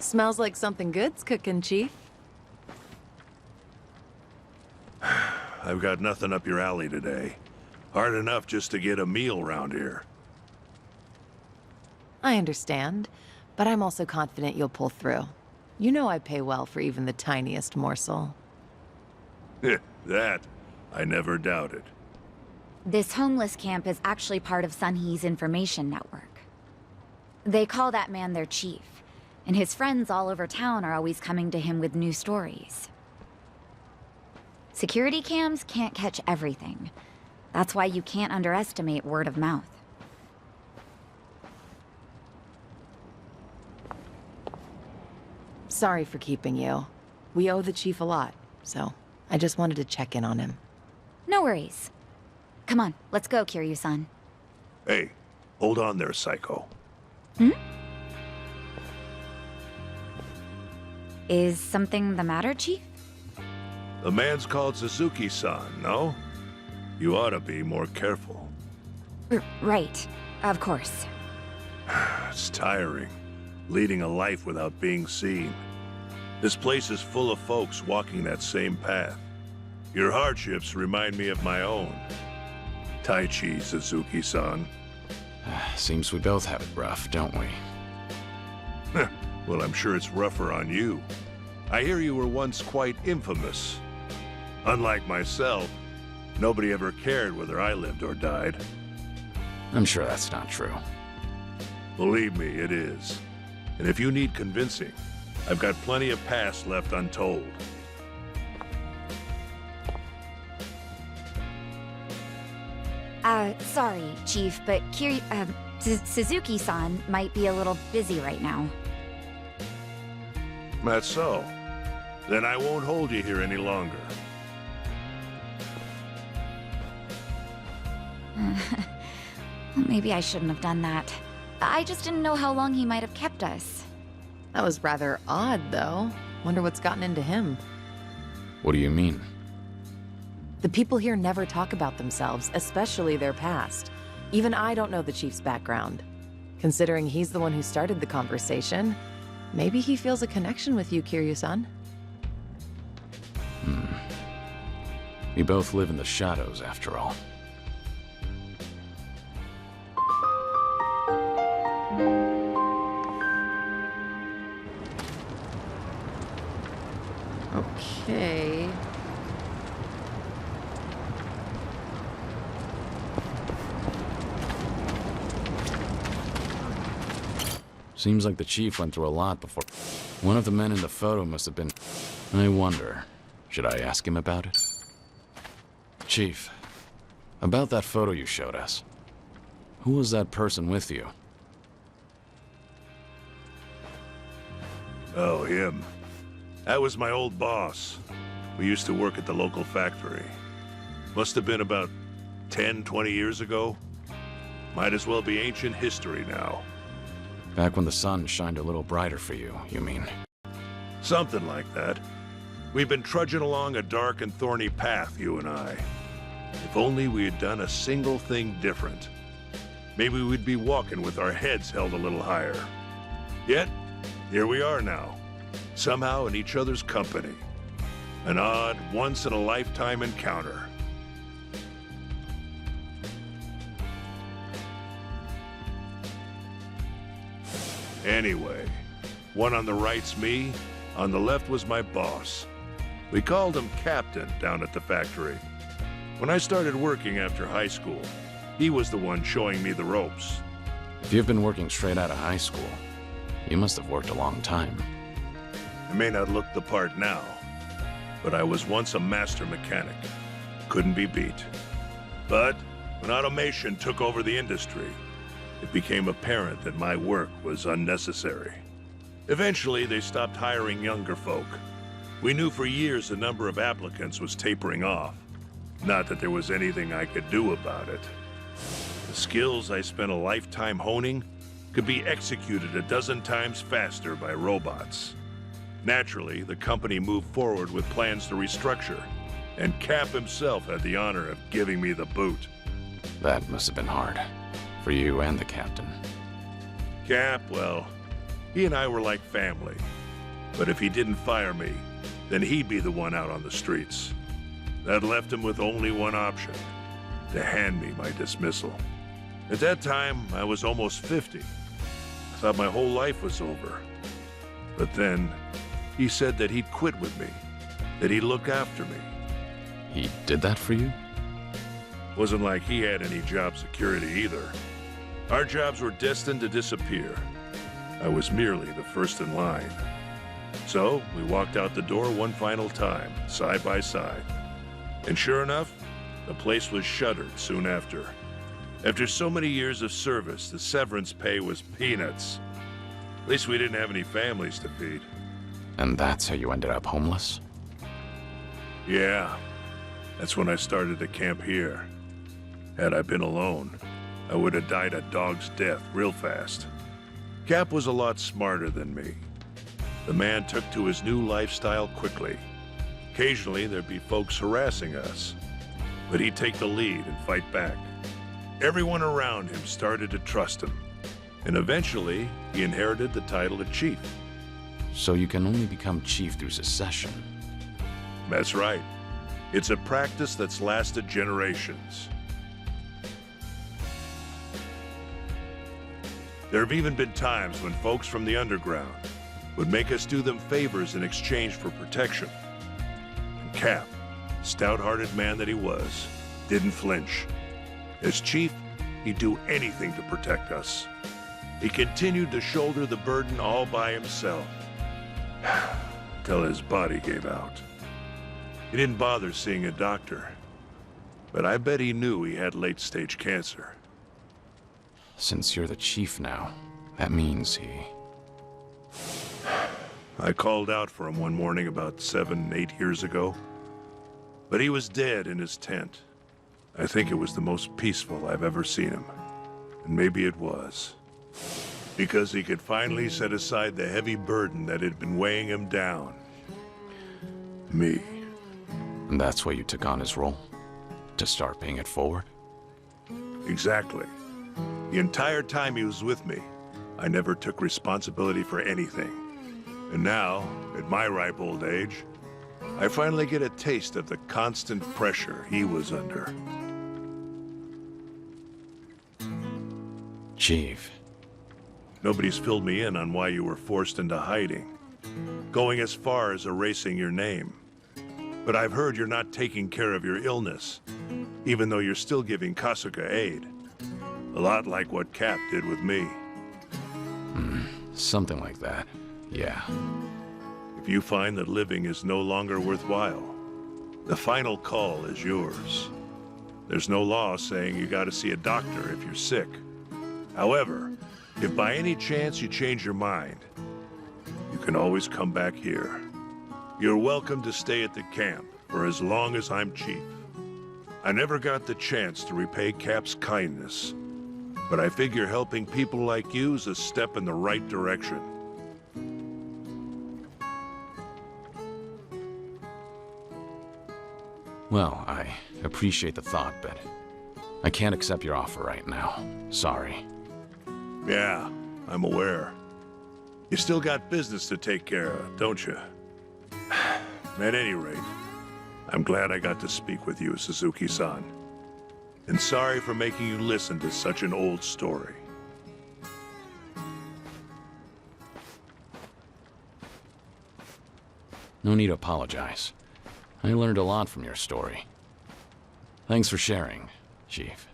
Smells like something good's cooking, Chief. I've got nothing up your alley today. Hard enough just to get a meal round here. I understand, but I'm also confident you'll pull through. You know I pay well for even the tiniest morsel. That, I never doubted. This homeless camp is actually part of Sunhee's information network. They call that man their chief, and his friends all over town are always coming to him with new stories. Security cams can't catch everything. That's why you can't underestimate word of mouth. Sorry for keeping you. We owe the Chief a lot, so I just wanted to check in on him. No worries. Come on, let's go, Kiryu-san. Hey, hold on there, Psycho. Hmm? Is something the matter, Chief? The man's called Suzuki-san, no? You ought to be more careful. Right, of course. It's tiring, leading a life without being seen. This place is full of folks walking that same path. Your hardships remind me of my own. Taichi, Suzuki-san. Seems we both have it rough, don't we? Well, I'm sure it's rougher on you. I hear you were once quite infamous. Unlike myself, nobody ever cared whether I lived or died. I'm sure that's not true. Believe me, it is. And if you need convincing, I've got plenty of past left untold. Sorry, Chief, but Suzuki-san might be a little busy right now. That's so. Then I won't hold you here any longer. Maybe I shouldn't have done that. I just didn't know how long he might have kept us. That was rather odd, though. Wonder what's gotten into him. What do you mean? The people here never talk about themselves, especially their past. Even I don't know the Chief's background. Considering he's the one who started the conversation, maybe he feels a connection with you, Kiryu-san. We both live in the shadows, after all. Okay. Seems like the Chief went through a lot before. One of the men in the photo must have been... I wonder, should I ask him about it? Chief, about that photo you showed us. Who was that person with you? Oh, him. That was my old boss. We used to work at the local factory. Must have been about 10, 20 years ago. Might as well be ancient history now. Back when the sun shined a little brighter for you, you mean? Something like that. We've been trudging along a dark and thorny path, you and I. If only we had done a single thing different. Maybe we'd be walking with our heads held a little higher. Yet, here we are now, somehow in each other's company. An odd, once-in-a-lifetime encounter. Anyway, one on the right's me, on the left was my boss. We called him Captain down at the factory. When I started working after high school, he was the one showing me the ropes. If you've been working straight out of high school, you must have worked a long time. I may not look the part now, but I was once a master mechanic. Couldn't be beat. But when automation took over the industry, it became apparent that my work was unnecessary. Eventually, they stopped hiring younger folk. We knew for years the number of applicants was tapering off. Not that there was anything I could do about it. The skills I spent a lifetime honing could be executed a dozen times faster by robots. Naturally, the company moved forward with plans to restructure, And Cap himself had the honor of giving me the boot. That must have been hard. For you and the captain. Cap, well, he and I were like family. But if he didn't fire me, then he'd be the one out on the streets. That left him with only one option, to hand me my dismissal. At that time, I was almost 50. I thought my whole life was over. But then, he said that he'd quit with me, that he'd look after me. He did that for you? Wasn't like he had any job security either. Our jobs were destined to disappear. I was merely the first in line. So, we walked out the door one final time, side by side. And sure enough, the place was shuttered soon after. After so many years of service, the severance pay was peanuts. At least we didn't have any families to feed. And that's how you ended up homeless? Yeah, that's when I started the camp here. Had I been alone, I would have died a dog's death real fast. Cap was a lot smarter than me. The man took to his new lifestyle quickly. Occasionally, there'd be folks harassing us, but he'd take the lead and fight back. Everyone around him started to trust him, and eventually, he inherited the title of chief. So you can only become chief through succession? That's right. It's a practice that's lasted generations. There have even been times when folks from the underground would make us do them favors in exchange for protection. And Cap, stout-hearted man that he was, didn't flinch. As chief, he'd do anything to protect us. He continued to shoulder the burden all by himself, till his body gave out. He didn't bother seeing a doctor, but I bet he knew he had late-stage cancer. Since you're the chief now, that means he... I called out for him one morning about 7, 8 years ago, but he was dead in his tent. I think it was the most peaceful I've ever seen him, and maybe it was. Because he could finally set aside the heavy burden that had been weighing him down. Me. And that's why you took on his role? To start paying it forward? Exactly. The entire time he was with me, I never took responsibility for anything. And now, at my ripe old age, I finally get a taste of the constant pressure he was under. Chief. Nobody's filled me in on why you were forced into hiding, going as far as erasing your name. But I've heard you're not taking care of your illness, even though you're still giving Kasuga aid. A lot like what Cap did with me. Something like that, yeah. If you find that living is no longer worthwhile, the final call is yours. There's no law saying you gotta see a doctor if you're sick. However, if by any chance you change your mind, you can always come back here. You're welcome to stay at the camp for as long as I'm chief. I never got the chance to repay Cap's kindness, but I figure helping people like you is a step in the right direction. Well, I appreciate the thought, but I can't accept your offer right now. Sorry. Yeah, I'm aware. You still got business to take care of, don't you? At any rate, I'm glad I got to speak with you, Suzuki-san. And sorry for making you listen to such an old story. No need to apologize. I learned a lot from your story. Thanks for sharing, Chief.